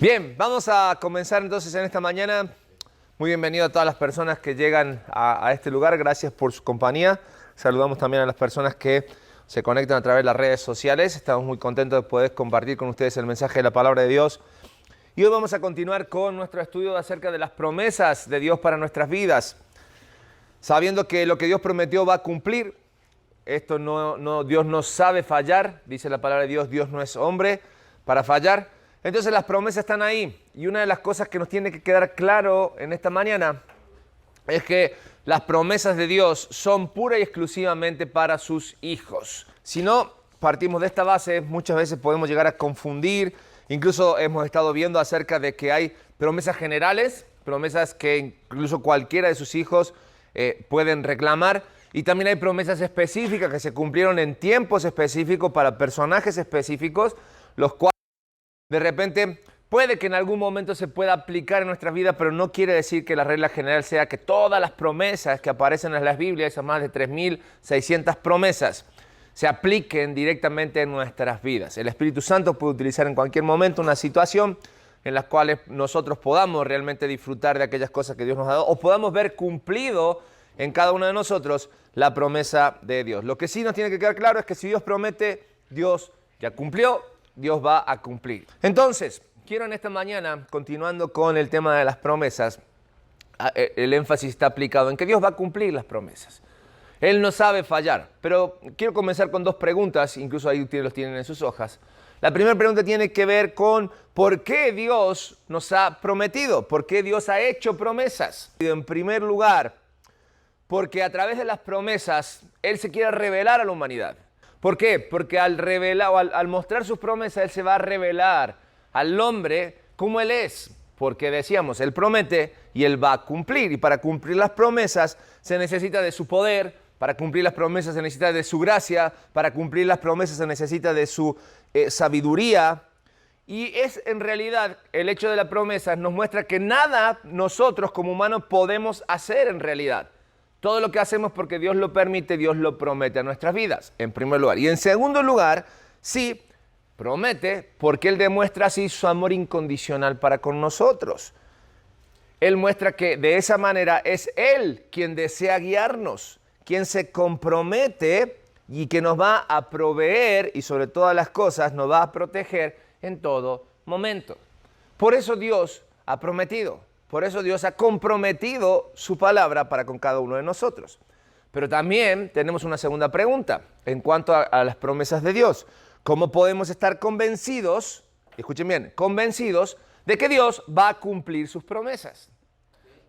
Bien, vamos a comenzar entonces en esta mañana. Muy bienvenido a todas las personas que llegan a este lugar. Gracias por su compañía. Saludamos también a las personas que se conectan a través de las redes sociales. Estamos muy contentos de poder compartir con ustedes el mensaje de la palabra de Dios. Y hoy vamos a continuar con nuestro estudio acerca de las promesas de Dios para nuestras vidas. Sabiendo que lo que Dios prometió va a cumplir. Dios no sabe fallar. Dice la palabra de Dios, Dios no es hombre para fallar. Entonces las promesas están ahí, y una de las cosas que nos tiene que quedar claro en esta mañana es que las promesas de Dios son pura y exclusivamente para sus hijos. Si no partimos de esta base, muchas veces podemos llegar a confundir. Incluso hemos estado viendo acerca de que hay promesas generales, promesas que incluso cualquiera de sus hijos pueden reclamar, y también hay promesas específicas que se cumplieron en tiempos específicos para personajes específicos, los cuales de repente puede que en algún momento se pueda aplicar en nuestras vidas, pero no quiere decir que la regla general sea que todas las promesas que aparecen en las Biblias, esas más de 3.600 promesas, se apliquen directamente en nuestras vidas. El Espíritu Santo puede utilizar en cualquier momento una situación en la cual nosotros podamos realmente disfrutar de aquellas cosas que Dios nos ha dado, o podamos ver cumplido en cada uno de nosotros la promesa de Dios. Lo que sí nos tiene que quedar claro es que si Dios promete, Dios ya cumplió. Dios va a cumplir. Entonces, quiero en esta mañana, continuando con el tema de las promesas, el énfasis está aplicado en que Dios va a cumplir las promesas. Él no sabe fallar, pero quiero comenzar con dos preguntas, incluso ahí ustedes los tienen en sus hojas. La primera pregunta tiene que ver con ¿por qué Dios nos ha prometido? ¿Por qué Dios ha hecho promesas? En primer lugar, porque a través de las promesas Él se quiere revelar a la humanidad. ¿Por qué? Porque al mostrar sus promesas, Él se va a revelar al hombre como Él es. Porque decíamos, Él promete y Él va a cumplir. Y para cumplir las promesas se necesita de su poder, para cumplir las promesas se necesita de su gracia, para cumplir las promesas se necesita de su sabiduría. Y es en realidad el hecho de la promesa nos muestra que nada nosotros como humanos podemos hacer en realidad. Todo lo que hacemos porque Dios lo permite, Dios lo promete a nuestras vidas, en primer lugar. Y en segundo lugar, sí, promete porque Él demuestra así su amor incondicional para con nosotros. Él muestra que de esa manera es Él quien desea guiarnos, quien se compromete y que nos va a proveer y sobre todas las cosas nos va a proteger en todo momento. Por eso Dios ha prometido. Por eso Dios ha comprometido su palabra para con cada uno de nosotros. Pero también tenemos una segunda pregunta en cuanto a las promesas de Dios. ¿Cómo podemos estar convencidos, escuchen bien, convencidos de que Dios va a cumplir sus promesas?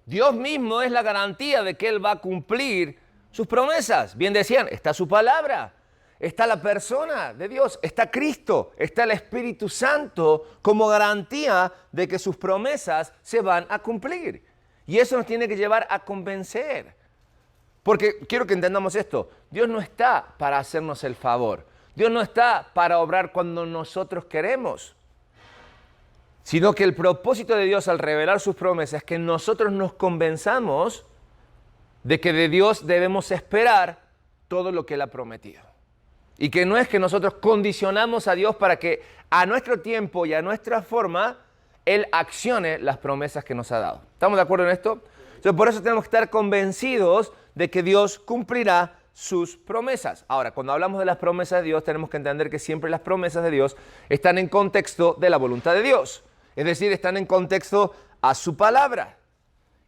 Dios mismo es la garantía de que Él va a cumplir sus promesas. Bien decían, está su palabra. Está la persona de Dios, está Cristo, está el Espíritu Santo como garantía de que sus promesas se van a cumplir. Y eso nos tiene que llevar a convencer. Porque quiero que entendamos esto, Dios no está para hacernos el favor. Dios no está para obrar cuando nosotros queremos. Sino que el propósito de Dios al revelar sus promesas es que nosotros nos convenzamos de que de Dios debemos esperar todo lo que Él ha prometido. Y que no es que nosotros condicionamos a Dios para que a nuestro tiempo y a nuestra forma Él accione las promesas que nos ha dado. ¿Estamos de acuerdo en esto? Entonces, por eso tenemos que estar convencidos de que Dios cumplirá sus promesas. Ahora, cuando hablamos de las promesas de Dios, tenemos que entender que siempre las promesas de Dios están en contexto de la voluntad de Dios. Es decir, están en contexto a su palabra.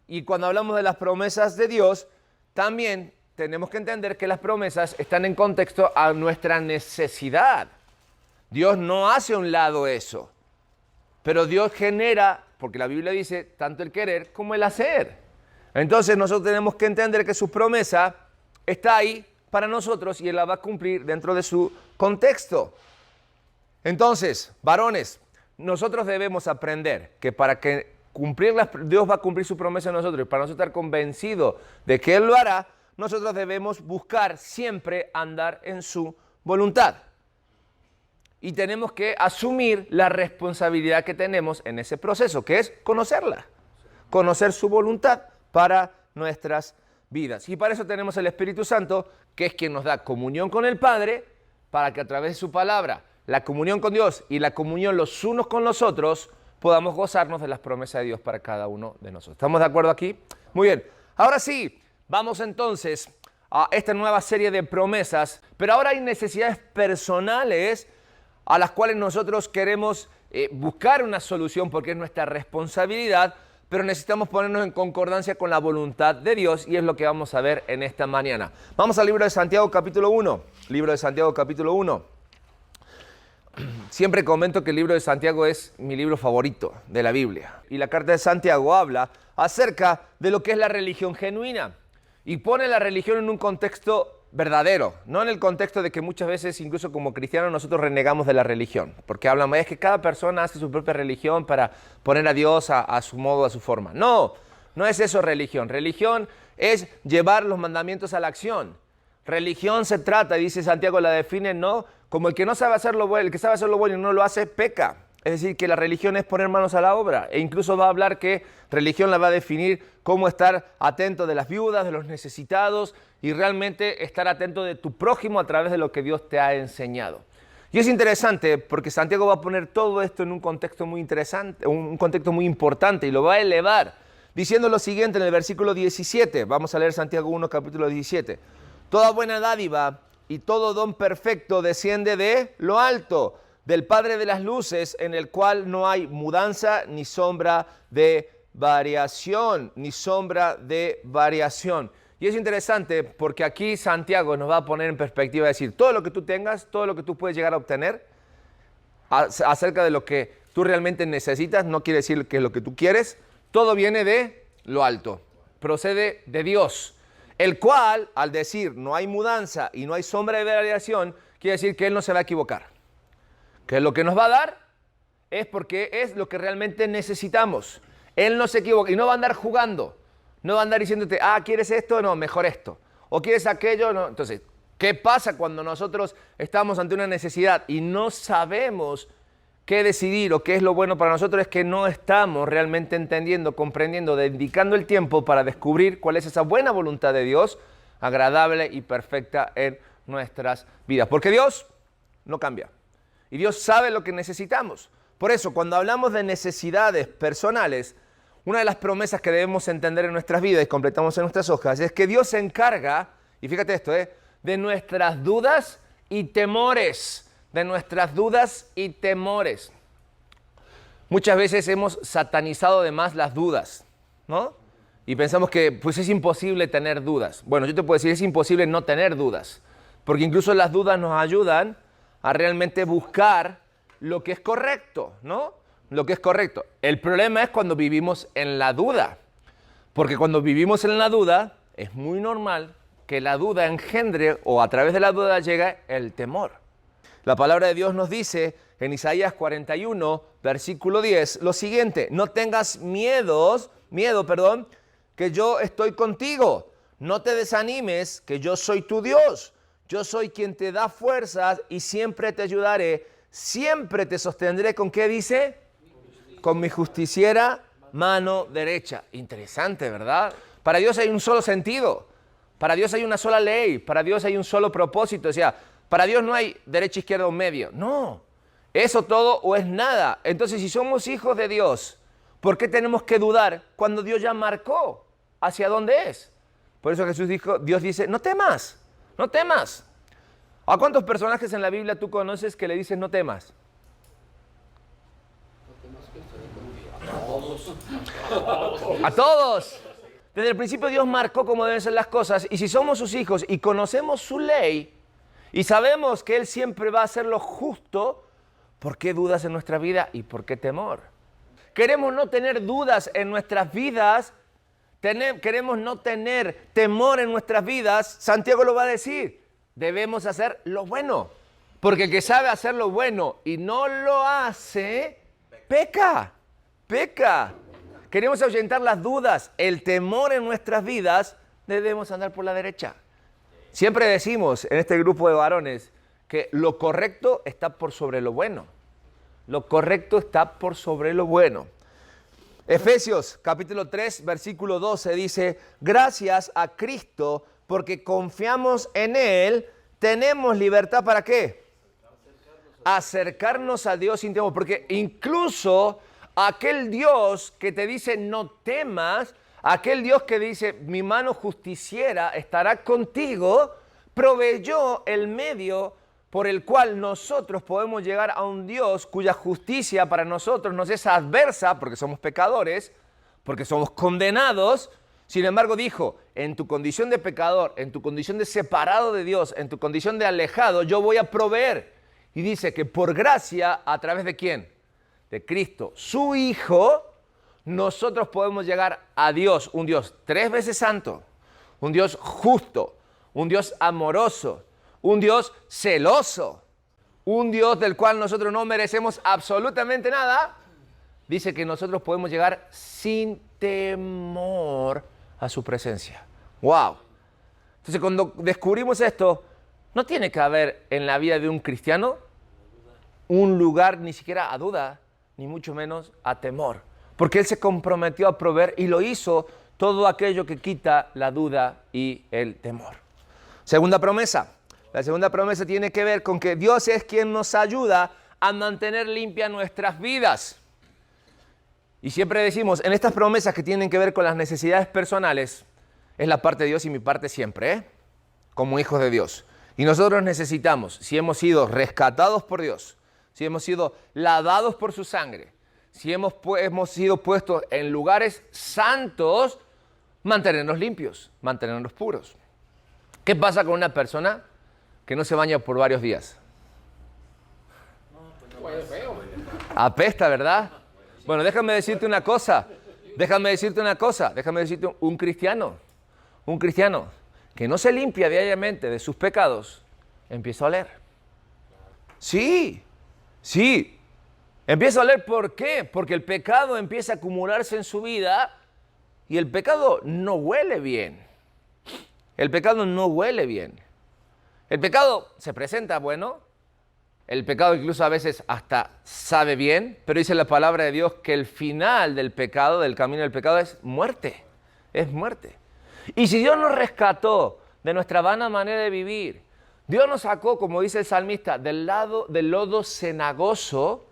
Y cuando hablamos de las promesas de Dios, también tenemos que entender que las promesas están en contexto a nuestra necesidad. Dios no hace a un lado eso, pero Dios genera, porque la Biblia dice, tanto el querer como el hacer. Entonces nosotros tenemos que entender que su promesa está ahí para nosotros y Él la va a cumplir dentro de su contexto. Entonces, varones, nosotros debemos aprender que para que Dios va a cumplir su promesa en nosotros y para nosotros estar convencidos de que Él lo hará, nosotros debemos buscar siempre andar en su voluntad. Y tenemos que asumir la responsabilidad que tenemos en ese proceso, que es conocerla, conocer su voluntad para nuestras vidas. Y para eso tenemos el Espíritu Santo, que es quien nos da comunión con el Padre, para que a través de su palabra, la comunión con Dios y la comunión los unos con los otros, podamos gozarnos de las promesas de Dios para cada uno de nosotros. ¿Estamos de acuerdo aquí? Muy bien. Ahora sí, vamos entonces a esta nueva serie de promesas, pero ahora hay necesidades personales a las cuales nosotros queremos buscar una solución porque es nuestra responsabilidad, pero necesitamos ponernos en concordancia con la voluntad de Dios y es lo que vamos a ver en esta mañana. Vamos al libro de Santiago capítulo 1. Libro de Santiago capítulo 1. Siempre comento que el libro de Santiago es mi libro favorito de la Biblia. Y la carta de Santiago habla acerca de lo que es la religión genuina y pone la religión en un contexto verdadero, no en el contexto de que muchas veces, incluso como cristianos, nosotros renegamos de la religión, porque hablamos, es que cada persona hace su propia religión para poner a Dios a su modo, a su forma. No, no es eso religión. Religión es llevar los mandamientos a la acción. Religión se trata, dice Santiago, la define, no como el que no sabe hacer lo bueno, el que sabe hacer lo bueno y no lo hace, peca. Es decir, que la religión es poner manos a la obra. E incluso va a hablar que religión la va a definir como estar atento de las viudas, de los necesitados y realmente estar atento de tu prójimo a través de lo que Dios te ha enseñado. Y es interesante porque Santiago va a poner todo esto en un contexto muy interesante, un contexto muy importante y lo va a elevar diciendo lo siguiente en el versículo 17. Vamos a leer Santiago 1, capítulo 17. Toda buena dádiva y todo don perfecto desciende de lo alto, del Padre de las luces, en el cual no hay mudanza ni sombra de variación, ni sombra de variación. Y es interesante porque aquí Santiago nos va a poner en perspectiva, decir, todo lo que tú tengas, todo lo que tú puedes llegar a obtener acerca de lo que tú realmente necesitas, no quiere decir que es lo que tú quieres, todo viene de lo alto, procede de Dios, el cual, al decir no hay mudanza y no hay sombra de variación, quiere decir que Él no se va a equivocar. Que lo que nos va a dar es porque es lo que realmente necesitamos. Él no se equivoca y no va a andar jugando. No va a andar diciéndote, ¿quieres esto? No, mejor esto. ¿O quieres aquello? No. Entonces, ¿qué pasa cuando nosotros estamos ante una necesidad y no sabemos qué decidir o qué es lo bueno para nosotros? Es que no estamos realmente entendiendo, comprendiendo, dedicando el tiempo para descubrir cuál es esa buena voluntad de Dios, agradable y perfecta en nuestras vidas. Porque Dios no cambia. Y Dios sabe lo que necesitamos. Por eso, cuando hablamos de necesidades personales, una de las promesas que debemos entender en nuestras vidas y completamos en nuestras hojas es que Dios se encarga, y fíjate esto, de nuestras dudas y temores. De nuestras dudas y temores. Muchas veces hemos satanizado de más las dudas, ¿no? Y pensamos que pues es imposible tener dudas. Bueno, yo te puedo decir, es imposible no tener dudas, porque incluso las dudas nos ayudan a realmente buscar lo que es correcto, ¿no? Lo que es correcto. El problema es cuando vivimos en la duda, porque cuando vivimos en la duda es muy normal que la duda engendre o a través de la duda llega el temor. La palabra de Dios nos dice en Isaías 41, versículo 10, lo siguiente, no tengas miedo, que yo estoy contigo, no te desanimes, que yo soy tu Dios. Yo soy quien te da fuerzas y siempre te ayudaré, siempre te sostendré. ¿Con qué dice? Con mi justiciera mano derecha. Interesante, ¿verdad? Para Dios hay un solo sentido, para Dios hay una sola ley, para Dios hay un solo propósito. O sea, para Dios no hay derecha, izquierda o medio. No, eso todo o es nada. Entonces, si somos hijos de Dios, ¿por qué tenemos que dudar cuando Dios ya marcó hacia dónde es? Por eso Jesús dijo, Dios dice, no temas. No temas. ¿A cuántos personajes en la Biblia tú conoces que le dicen no temas? A todos. Desde el principio Dios marcó cómo deben ser las cosas y si somos sus hijos y conocemos su ley y sabemos que Él siempre va a hacer lo justo, ¿por qué dudas en nuestra vida y por qué temor? Queremos no tener dudas en nuestras vidas, queremos no tener temor en nuestras vidas. Santiago lo va a decir, debemos hacer lo bueno, porque el que sabe hacer lo bueno y no lo hace, peca. Queremos ahuyentar las dudas, el temor en nuestras vidas, debemos andar por la derecha. Siempre decimos en este grupo de varones que lo correcto está por sobre lo bueno. Lo correcto está por sobre lo bueno. Efesios capítulo 3, versículo 12 dice, gracias a Cristo, porque confiamos en Él, tenemos libertad ¿para qué? Acercarnos a Dios sin temor, porque incluso aquel Dios que te dice no temas, aquel Dios que dice mi mano justiciera estará contigo, proveyó el medio por el cual nosotros podemos llegar a un Dios cuya justicia para nosotros nos es adversa, porque somos pecadores, porque somos condenados. Sin embargo, dijo, en tu condición de pecador, en tu condición de separado de Dios, en tu condición de alejado, yo voy a proveer. Y dice que por gracia, ¿a través de quién? De Cristo, su Hijo, nosotros podemos llegar a Dios, un Dios 3 veces santo, un Dios justo, un Dios amoroso, un Dios celoso, un Dios del cual nosotros no merecemos absolutamente nada. Dice que nosotros podemos llegar sin temor a su presencia. ¡Wow! Entonces, cuando descubrimos esto, no tiene que haber en la vida de un cristiano un lugar ni siquiera a duda, ni mucho menos a temor. Porque Él se comprometió a proveer y lo hizo todo aquello que quita la duda y el temor. Segunda promesa. La segunda promesa tiene que ver con que Dios es quien nos ayuda a mantener limpias nuestras vidas. Y siempre decimos, en estas promesas que tienen que ver con las necesidades personales, es la parte de Dios y mi parte siempre, como hijos de Dios. Y nosotros necesitamos, si hemos sido rescatados por Dios, si hemos sido lavados por su sangre, si hemos sido puestos en lugares santos, mantenernos limpios, mantenernos puros. ¿Qué pasa con una persona que no se baña por varios días? Apesta, ¿verdad? Bueno, déjame decirte una cosa, un cristiano que no se limpia diariamente de sus pecados, empieza a oler. Sí, empieza a oler, ¿por qué? Porque el pecado empieza a acumularse en su vida y el pecado no huele bien. El pecado se presenta bueno. El pecado incluso a veces hasta sabe bien, pero dice la palabra de Dios que el final del pecado, del camino del pecado, es muerte. Y si Dios nos rescató de nuestra vana manera de vivir, Dios nos sacó, como dice el salmista, del lodo cenagoso,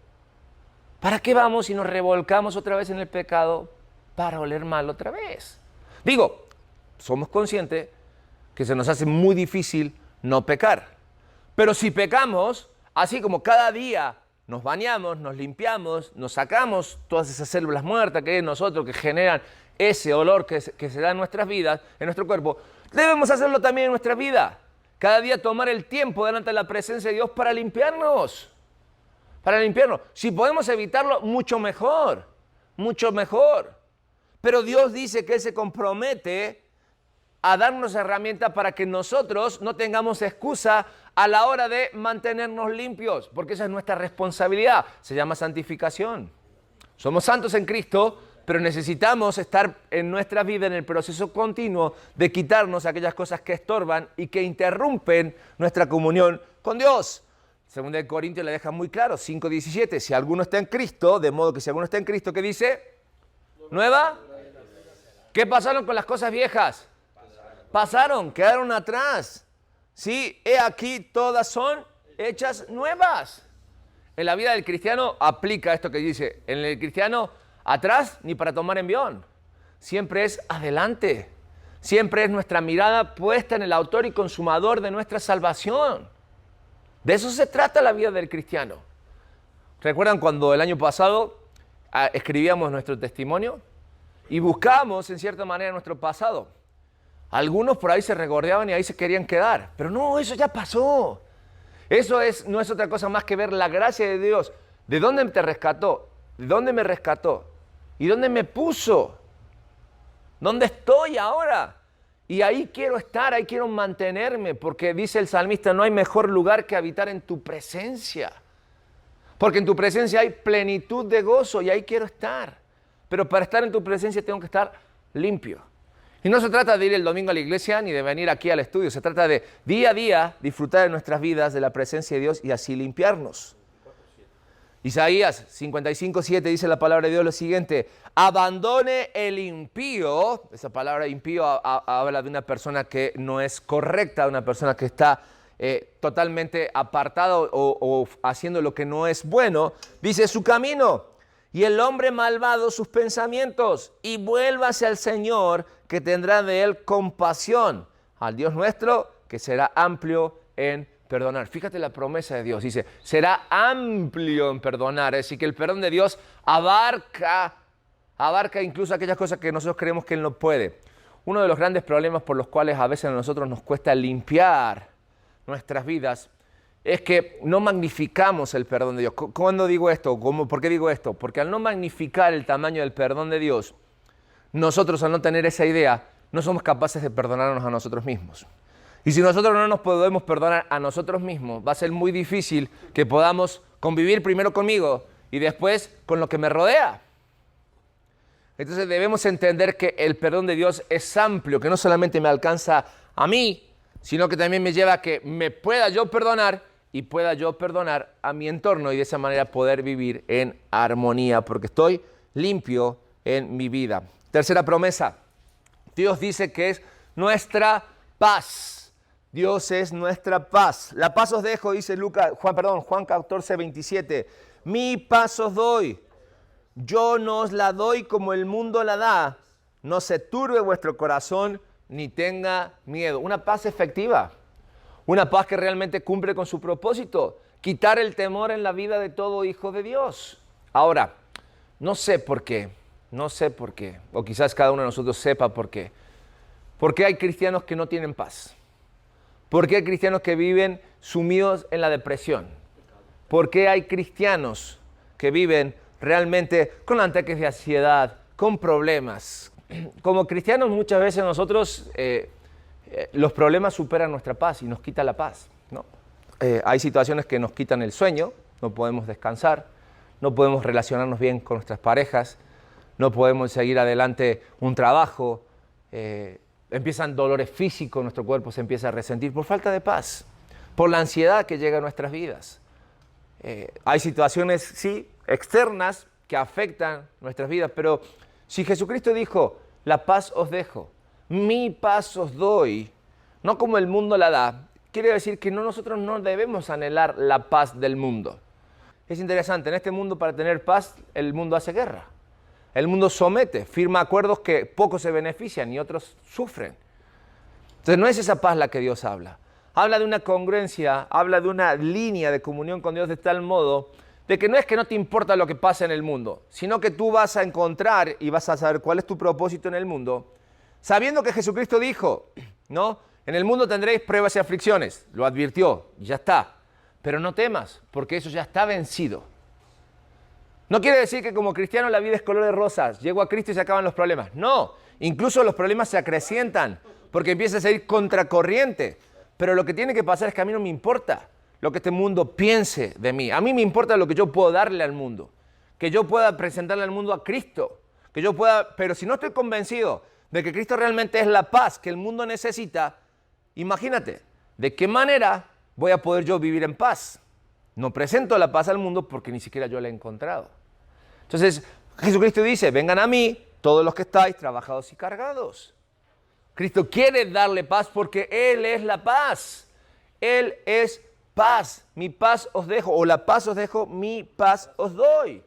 ¿para qué vamos y nos revolcamos otra vez en el pecado para oler mal otra vez? Digo, somos conscientes que se nos hace muy difícil no pecar, pero si pecamos, así como cada día nos bañamos, nos limpiamos, nos sacamos todas esas células muertas que hay en nosotros, que generan ese olor que se da en nuestras vidas, en nuestro cuerpo, debemos hacerlo también en nuestra vida. Cada día tomar el tiempo delante de la presencia de Dios para limpiarnos. Si podemos evitarlo, mucho mejor. Pero Dios dice que Él se compromete a darnos herramientas para que nosotros no tengamos excusa a la hora de mantenernos limpios, porque esa es nuestra responsabilidad. Se llama santificación. Somos santos en Cristo, pero necesitamos estar en nuestra vida en el proceso continuo de quitarnos aquellas cosas que estorban y que interrumpen nuestra comunión con Dios. Segunda de Corintios le deja muy claro, 5:17, si alguno está en Cristo, de modo que si alguno está en Cristo, ¿qué dice? ¿Nueva? ¿Qué pasaron con las cosas viejas? Quedaron atrás. Sí, he aquí todas son hechas nuevas. En la vida del cristiano aplica esto que dice, en el cristiano atrás ni para tomar envión. Siempre es adelante. Siempre es nuestra mirada puesta en el autor y consumador de nuestra salvación. De eso se trata la vida del cristiano. ¿Recuerdan cuando el año pasado escribíamos nuestro testimonio y buscábamos en cierta manera nuestro pasado? Algunos por ahí se regordeaban y ahí se querían quedar. Pero no, eso ya pasó. No es otra cosa más que ver la gracia de Dios. ¿De dónde te rescató? ¿De dónde me rescató? ¿Y dónde me puso? ¿Dónde estoy ahora? Y ahí quiero estar, ahí quiero mantenerme, porque dice el salmista, no hay mejor lugar que habitar en tu presencia. Porque en tu presencia hay plenitud de gozo y ahí quiero estar. Pero para estar en tu presencia tengo que estar limpio. Y no se trata de ir el domingo a la iglesia ni de venir aquí al estudio. Se trata de día a día disfrutar de nuestras vidas, de la presencia de Dios y así limpiarnos. Isaías 55:7 dice la palabra de Dios lo siguiente: abandone el impío. Esa palabra impío habla de una persona que no es correcta, de una persona que está totalmente apartada o haciendo lo que no es bueno. Dice su camino y el hombre malvado sus pensamientos, y vuélvase al Señor, que tendrá de él compasión, al Dios nuestro, que será amplio en perdonar. Fíjate la promesa de Dios, dice, será amplio en perdonar, es decir, que el perdón de Dios abarca incluso aquellas cosas que nosotros creemos que Él no puede. Uno de los grandes problemas por los cuales a veces a nosotros nos cuesta limpiar nuestras vidas es que no magnificamos el perdón de Dios. ¿Cuándo digo esto? ¿Por qué digo esto? Porque al no magnificar el tamaño del perdón de Dios, nosotros al no tener esa idea, no somos capaces de perdonarnos a nosotros mismos. Y si nosotros no nos podemos perdonar a nosotros mismos, va a ser muy difícil que podamos convivir primero conmigo y después con lo que me rodea. Entonces debemos entender que el perdón de Dios es amplio, que no solamente me alcanza a mí, sino que también me lleva a que me pueda yo perdonar y pueda yo perdonar a mi entorno y de esa manera poder vivir en armonía, porque estoy limpio en mi vida. Tercera promesa, Dios dice que es nuestra paz. Dios es nuestra paz. La paz os dejo, dice Juan 14, 27. Mi paz os doy. Yo no os la doy como el mundo la da. No se turbe vuestro corazón ni tenga miedo. Una paz efectiva. Una paz que realmente cumple con su propósito. Quitar el temor en la vida de todo hijo de Dios. Ahora, no sé por qué. O quizás cada uno de nosotros sepa por qué. ¿Por qué hay cristianos que no tienen paz? ¿Por qué hay cristianos que viven sumidos en la depresión? ¿Por qué hay cristianos que viven realmente con ataques de ansiedad, con problemas? Como cristianos muchas veces nosotros los problemas superan nuestra paz y nos quitan la paz, ¿no? Hay situaciones que nos quitan el sueño, no podemos descansar, no podemos relacionarnos bien con nuestras parejas, no podemos seguir adelante un trabajo, empiezan dolores físicos, nuestro cuerpo se empieza a resentir por falta de paz, por la ansiedad que llega a nuestras vidas. Hay situaciones, sí, externas que afectan nuestras vidas, pero si Jesucristo dijo, la paz os dejo, mi paz os doy, no como el mundo la da, quiere decir que nosotros no debemos anhelar la paz del mundo. Es interesante, en este mundo para tener paz, el mundo hace guerra. El mundo somete, firma acuerdos que pocos se benefician y otros sufren. Entonces no es esa paz la que Dios habla. Habla de una congruencia, habla de una línea de comunión con Dios de tal modo de que no es que no te importa lo que pasa en el mundo, sino que tú vas a encontrar y vas a saber cuál es tu propósito en el mundo, sabiendo que Jesucristo dijo, ¿no? En el mundo tendréis pruebas y aflicciones, lo advirtió, y ya está. Pero no temas, porque eso ya está vencido. No quiere decir que como cristiano la vida es color de rosas, llego a Cristo y se acaban los problemas. No, incluso los problemas se acrecientan, porque empiezas a ir contracorriente. Pero lo que tiene que pasar es que a mí no me importa lo que este mundo piense de mí. A mí me importa lo que yo puedo darle al mundo, que yo pueda presentarle al mundo a Cristo, que yo pueda, pero si no estoy convencido de que Cristo realmente es la paz que el mundo necesita, imagínate, ¿de qué manera voy a poder yo vivir en paz? No presento la paz al mundo porque ni siquiera yo la he encontrado. Entonces, Jesucristo dice, vengan a mí todos los que estáis trabajados y cargados. Cristo quiere darle paz porque Él es la paz. Él es paz. Mi paz os dejo, o la paz os dejo, mi paz os doy.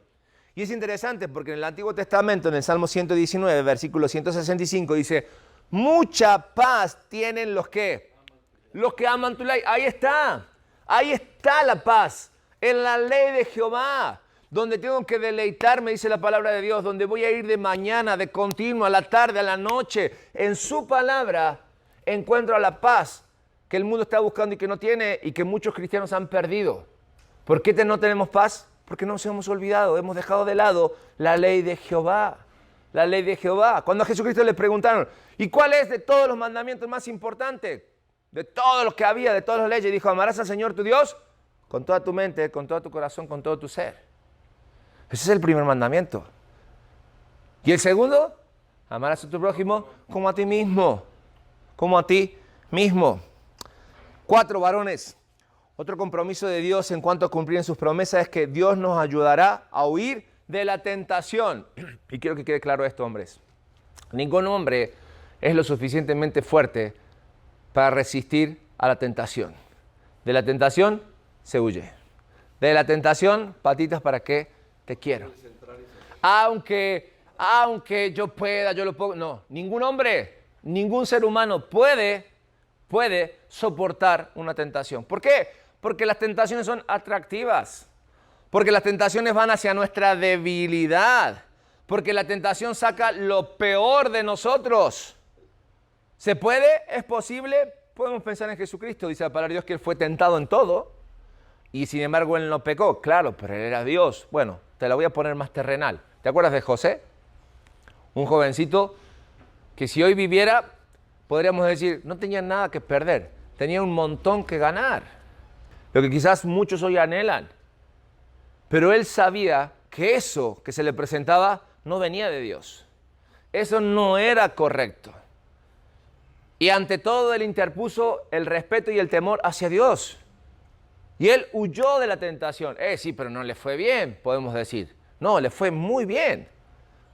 Y es interesante porque en el Antiguo Testamento, en el Salmo 119, versículo 165, dice, mucha paz tienen los que aman tu ley. Ahí está la paz, en la ley de Jehová, donde tengo que deleitarme, dice la palabra de Dios, donde voy a ir de mañana, de continuo, a la tarde, a la noche. En su palabra encuentro la paz que el mundo está buscando y que no tiene y que muchos cristianos han perdido. ¿Por qué no tenemos paz? Porque nos hemos olvidado, hemos dejado de lado la ley de Jehová. La ley de Jehová. Cuando a Jesucristo le preguntaron, ¿y cuál es de todos los mandamientos más importante? De todos los que había, de todas las leyes, dijo, amarás al Señor tu Dios con toda tu mente, con todo tu corazón, con todo tu ser. Ese es el primer mandamiento. ¿Y el segundo? Amarás a tu prójimo como a ti mismo. Como a ti mismo. 4, varones. Otro compromiso de Dios en cuanto a cumplir en sus promesas es que Dios nos ayudará a huir de la tentación. Y quiero que quede claro esto, hombres. Ningún hombre es lo suficientemente fuerte para resistir a la tentación. De la tentación se huye. De la tentación, patitas para que te quiero. aunque yo pueda, yo lo puedo. No, ningún hombre, ningún ser humano puede soportar una tentación. ¿Por qué? Porque las tentaciones son atractivas. Porque las tentaciones van hacia nuestra debilidad. Porque la tentación saca lo peor de nosotros. ¿Se puede? ¿Es posible? Podemos pensar en Jesucristo. Dice la palabra de Dios que Él fue tentado en todo. Y sin embargo Él no pecó. Claro, pero Él era Dios. Bueno, te la voy a poner más terrenal. ¿Te acuerdas de José? Un jovencito que si hoy viviera, podríamos decir, no tenía nada que perder. Tenía un montón que ganar. Lo que quizás muchos hoy anhelan. Pero él sabía que eso que se le presentaba no venía de Dios. Eso no era correcto. Y ante todo él interpuso el respeto y el temor hacia Dios. Y él huyó de la tentación. Sí, pero no le fue bien, podemos decir. No, le fue muy bien.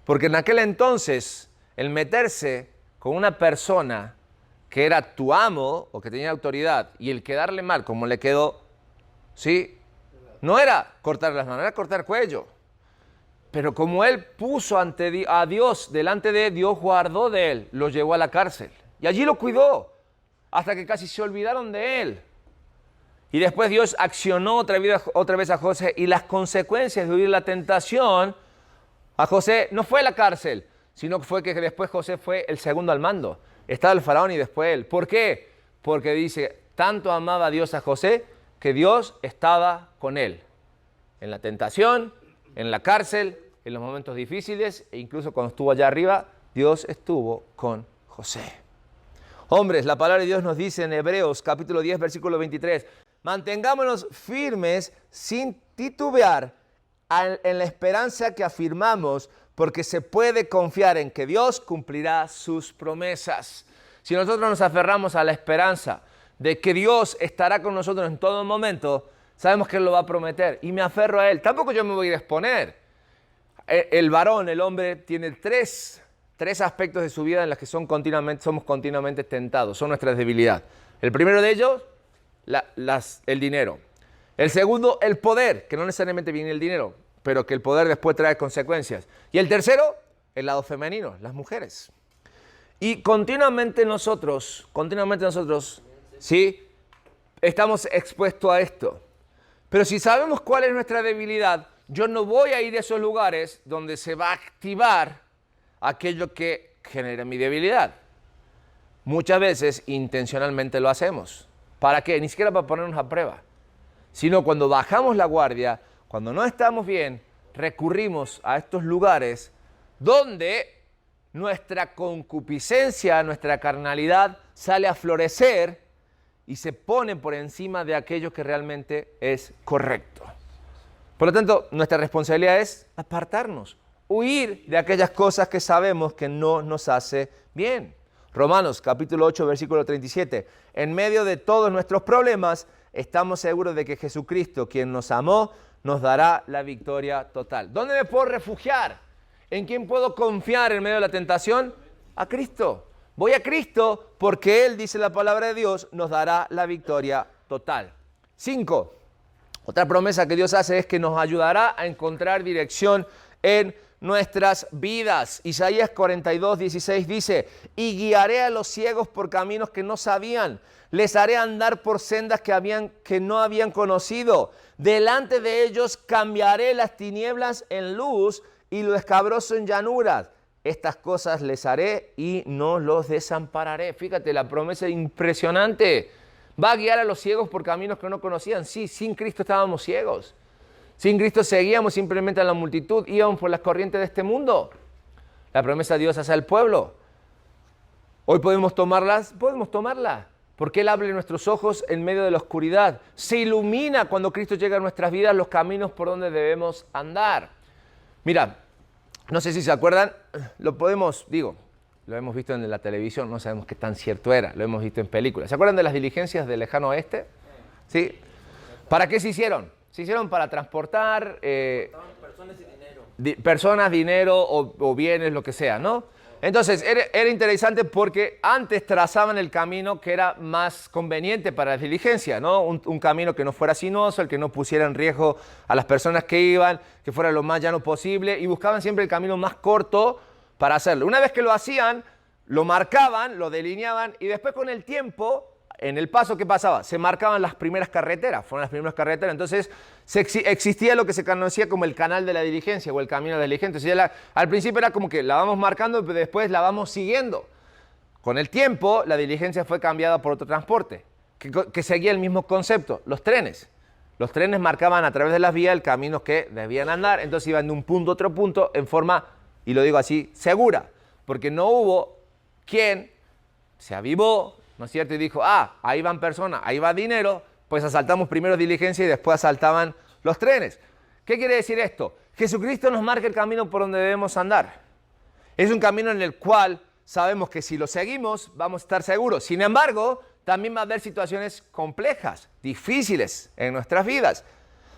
Porque en aquel entonces, el meterse con una persona que era tu amo o que tenía autoridad y el quedarle mal como le quedó, ¿sí? No era cortar las manos, era cortar cuello. Pero como él puso a Dios delante de él, Dios guardó de él, lo llevó a la cárcel. Y allí lo cuidó, hasta que casi se olvidaron de él. Y después Dios accionó otra vez a José, y las consecuencias de huir la tentación a José no fue la cárcel, sino que fue que después José fue el segundo al mando. Estaba el faraón y después él. ¿Por qué? Porque dice, tanto amaba a Dios a José, que Dios estaba con él. En la tentación, en la cárcel, en los momentos difíciles, e incluso cuando estuvo allá arriba, Dios estuvo con José. Hombres, la palabra de Dios nos dice en Hebreos capítulo 10, versículo 23, mantengámonos firmes sin titubear en la esperanza que afirmamos, porque se puede confiar en que Dios cumplirá sus promesas. Si nosotros nos aferramos a la esperanza de que Dios estará con nosotros en todo momento, sabemos que Él lo va a prometer y me aferro a Él. Tampoco yo me voy a ir a exponer. El varón, el hombre, tiene tres aspectos de su vida en los que somos continuamente tentados, son nuestras debilidades. El primero de ellos, el dinero. El segundo, el poder, que no necesariamente viene el dinero, pero que el poder después trae consecuencias. Y el tercero, el lado femenino, las mujeres. Y continuamente nosotros, ¿sí? Estamos expuestos a esto. Pero si sabemos cuál es nuestra debilidad, yo no voy a ir a esos lugares donde se va a activar aquello que genera mi debilidad. Muchas veces intencionalmente lo hacemos. ¿Para qué? Ni siquiera para ponernos a prueba. Sino cuando bajamos la guardia, cuando no estamos bien, recurrimos a estos lugares donde nuestra concupiscencia, nuestra carnalidad sale a florecer y se pone por encima de aquello que realmente es correcto. Por lo tanto, nuestra responsabilidad es apartarnos, huir de aquellas cosas que sabemos que no nos hace bien. Romanos capítulo 8, versículo 37. En medio de todos nuestros problemas, estamos seguros de que Jesucristo, quien nos amó, nos dará la victoria total. ¿Dónde me puedo refugiar? ¿En quién puedo confiar en medio de la tentación? A Cristo. Voy a Cristo porque Él, dice la palabra de Dios, nos dará la victoria total. 5. Otra promesa que Dios hace es que nos ayudará a encontrar dirección en nuestras vidas. Isaías 42, 16 dice, y guiaré a los ciegos por caminos que no sabían, les haré andar por sendas que no habían conocido. Delante de ellos cambiaré las tinieblas en luz y lo escabroso en llanuras. Estas cosas les haré y no los desampararé. Fíjate, la promesa es impresionante. Va a guiar a los ciegos por caminos que no conocían. Sí, sin Cristo estábamos ciegos. Sin Cristo seguíamos simplemente a la multitud, íbamos por las corrientes de este mundo. La promesa de Dios hacia el pueblo. Hoy podemos tomarla, porque Él abre nuestros ojos en medio de la oscuridad. Se ilumina cuando Cristo llega a nuestras vidas los caminos por donde debemos andar. Mira, no sé si se acuerdan, lo hemos visto en la televisión, no sabemos qué tan cierto era, lo hemos visto en películas. ¿Se acuerdan de las diligencias del lejano oeste? ¿Sí? ¿Para qué se hicieron? Se hicieron para transportar personas y dinero. Personas, dinero o bienes, lo que sea, ¿no? Entonces, era interesante porque antes trazaban el camino que era más conveniente para la diligencia, ¿no? Un camino que no fuera sinuoso, el que no pusiera en riesgo a las personas que iban, que fuera lo más llano posible, y buscaban siempre el camino más corto para hacerlo. Una vez que lo hacían, lo marcaban, lo delineaban, y después con el tiempo, en el paso, ¿qué pasaba? Se marcaban las primeras carreteras, fueron las primeras carreteras, entonces existía lo que se conocía como el canal de la diligencia o el camino de la diligencia. Entonces, al principio era como que la vamos marcando, pero después la vamos siguiendo. Con el tiempo, la diligencia fue cambiada por otro transporte, que seguía el mismo concepto, los trenes. Los trenes marcaban a través de las vías el camino que debían andar, entonces iban de un punto a otro punto en forma, y lo digo así, segura, porque no hubo quien se avivó, ¿no es cierto? Y dijo, ahí van personas, ahí va dinero, pues asaltamos primero diligencia y después asaltaban los trenes. ¿Qué quiere decir esto? Jesucristo nos marca el camino por donde debemos andar. Es un camino en el cual sabemos que si lo seguimos vamos a estar seguros. Sin embargo, también va a haber situaciones complejas, difíciles en nuestras vidas.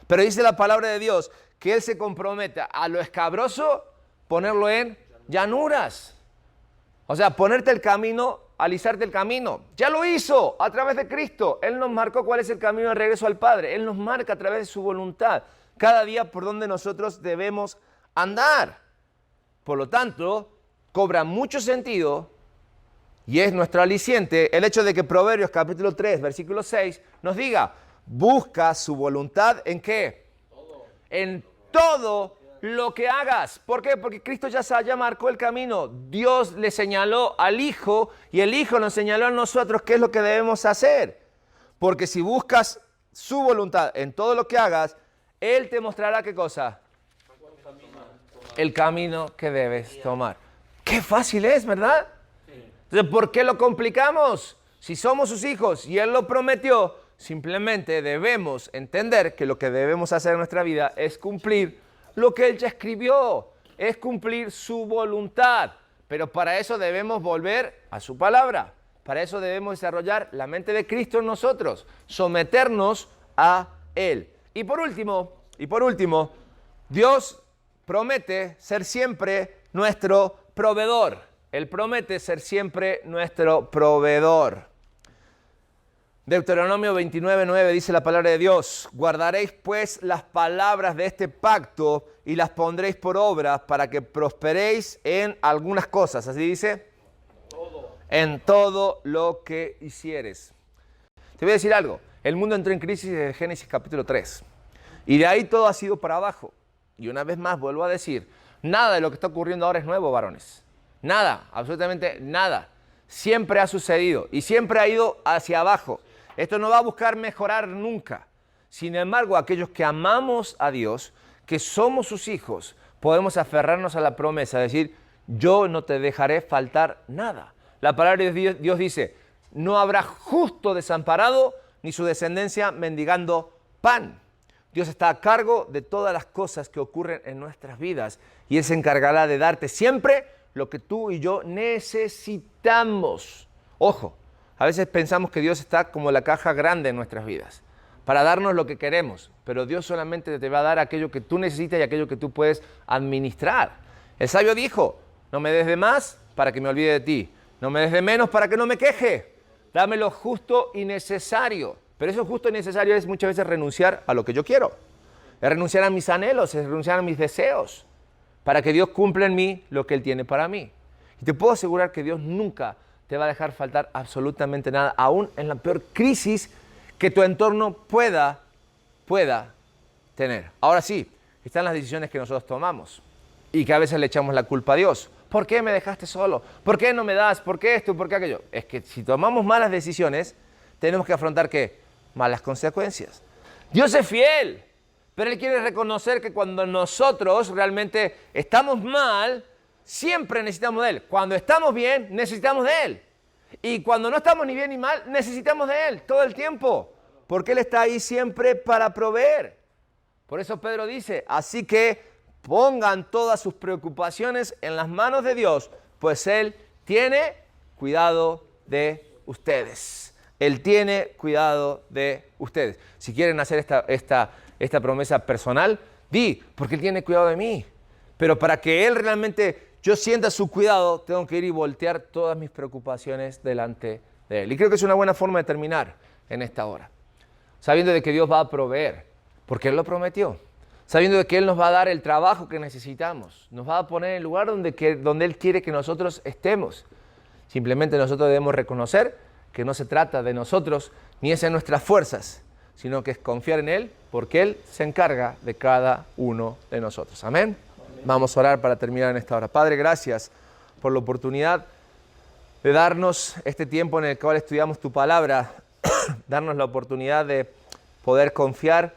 Pero dice la palabra de Dios que Él se compromete a lo escabroso, ponerlo en llanuras. O sea, ponerte el camino, alisarte el camino. Ya lo hizo a través de Cristo. Él nos marcó cuál es el camino de regreso al Padre. Él nos marca a través de su voluntad cada día por donde nosotros debemos andar. Por lo tanto, cobra mucho sentido y es nuestro aliciente el hecho de que Proverbios capítulo 3, versículo 6 nos diga, busca su voluntad ¿en qué? Todo. En todo lo que hagas. ¿Por qué? Porque Cristo ya marcó el camino. Dios le señaló al Hijo y el Hijo nos señaló a nosotros qué es lo que debemos hacer. Porque si buscas su voluntad en todo lo que hagas, Él te mostrará ¿qué cosa? El camino que debes tomar. Qué fácil es, ¿verdad? Entonces, ¿por qué lo complicamos? Si somos sus hijos y Él lo prometió, simplemente debemos entender que lo que debemos hacer en nuestra vida es cumplir lo que Él ya escribió, es cumplir su voluntad. Pero para eso debemos volver a su palabra. Para eso debemos desarrollar la mente de Cristo en nosotros, someternos a Él. Y por último, Dios promete ser siempre nuestro proveedor. Él promete ser siempre nuestro proveedor. Deuteronomio 29:9 dice la palabra de Dios, guardaréis pues las palabras de este pacto y las pondréis por obra para que prosperéis en algunas cosas. Así dice, en todo lo que hicieres. Te voy a decir algo, el mundo entró en crisis desde Génesis capítulo 3 y de ahí todo ha sido para abajo. Y una vez más vuelvo a decir, nada de lo que está ocurriendo ahora es nuevo, varones. Nada, absolutamente nada. Siempre ha sucedido y siempre ha ido hacia abajo. Esto no va a buscar mejorar nunca. Sin embargo, aquellos que amamos a Dios, que somos sus hijos, podemos aferrarnos a la promesa, decir, yo no te dejaré faltar nada. La palabra de Dios dice, no habrá justo desamparado, ni su descendencia mendigando pan. Dios está a cargo de todas las cosas que ocurren en nuestras vidas y Él se encargará de darte siempre lo que tú y yo necesitamos. Ojo, a veces pensamos que Dios está como la caja grande en nuestras vidas, para darnos lo que queremos, pero Dios solamente te va a dar aquello que tú necesitas y aquello que tú puedes administrar. El sabio dijo, no me des de más para que me olvide de ti, no me des de menos para que no me queje, dame lo justo y necesario. Pero eso justo y necesario es muchas veces renunciar a lo que yo quiero, es renunciar a mis anhelos, es renunciar a mis deseos, para que Dios cumpla en mí lo que Él tiene para mí. Y te puedo asegurar que Dios nunca te va a dejar faltar absolutamente nada, aún en la peor crisis que tu entorno pueda tener. Ahora sí, están las decisiones que nosotros tomamos y que a veces le echamos la culpa a Dios. ¿Por qué me dejaste solo? ¿Por qué no me das? ¿Por qué esto? ¿Por qué aquello? Es que si tomamos malas decisiones, tenemos que afrontar ¿qué? Malas consecuencias. Dios es fiel, pero Él quiere reconocer que cuando nosotros realmente estamos mal, siempre necesitamos de Él. Cuando estamos bien, necesitamos de Él. Y cuando no estamos ni bien ni mal, necesitamos de Él todo el tiempo. Porque Él está ahí siempre para proveer. Por eso Pedro dice, así que pongan todas sus preocupaciones en las manos de Dios, pues Él tiene cuidado de ustedes. Él tiene cuidado de ustedes. Si quieren hacer esta promesa personal, di, porque Él tiene cuidado de mí. Pero para que Él realmente yo sienta su cuidado, tengo que ir y voltear todas mis preocupaciones delante de Él. Y creo que es una buena forma de terminar en esta hora, sabiendo de que Dios va a proveer, porque Él lo prometió, sabiendo de que Él nos va a dar el trabajo que necesitamos, nos va a poner en el lugar donde Él quiere que nosotros estemos. Simplemente nosotros debemos reconocer que no se trata de nosotros, ni es en nuestras fuerzas, sino que es confiar en Él, porque Él se encarga de cada uno de nosotros. Amén. Vamos a orar para terminar en esta hora. Padre, gracias por la oportunidad de darnos este tiempo en el cual estudiamos tu palabra, darnos la oportunidad de poder confiar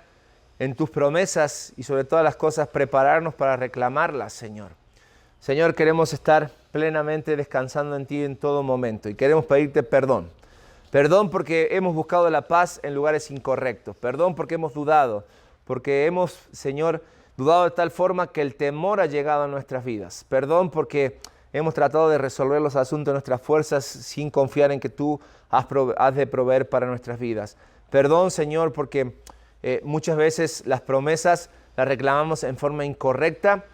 en tus promesas y sobre todas las cosas prepararnos para reclamarlas, Señor. Señor, queremos estar plenamente descansando en ti en todo momento y queremos pedirte perdón. Perdón porque hemos buscado la paz en lugares incorrectos. Perdón porque hemos dudado, porque hemos, Señor, dudado de tal forma que el temor ha llegado a nuestras vidas. Perdón porque hemos tratado de resolver los asuntos de nuestras fuerzas sin confiar en que tú has de proveer para nuestras vidas. Perdón, Señor, porque muchas veces las promesas las reclamamos en forma incorrecta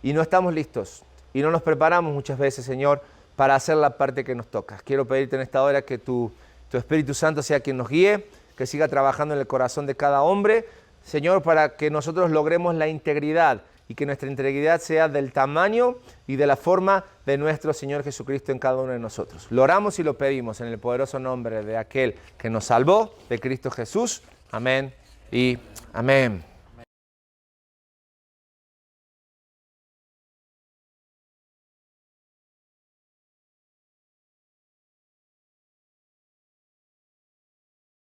y no estamos listos. Y no nos preparamos muchas veces, Señor, para hacer la parte que nos toca. Quiero pedirte en esta hora que tu Espíritu Santo sea quien nos guíe, que siga trabajando en el corazón de cada hombre, Señor, para que nosotros logremos la integridad y que nuestra integridad sea del tamaño y de la forma de nuestro Señor Jesucristo en cada uno de nosotros. Lo oramos y lo pedimos en el poderoso nombre de aquel que nos salvó, de Cristo Jesús. Amén y amén.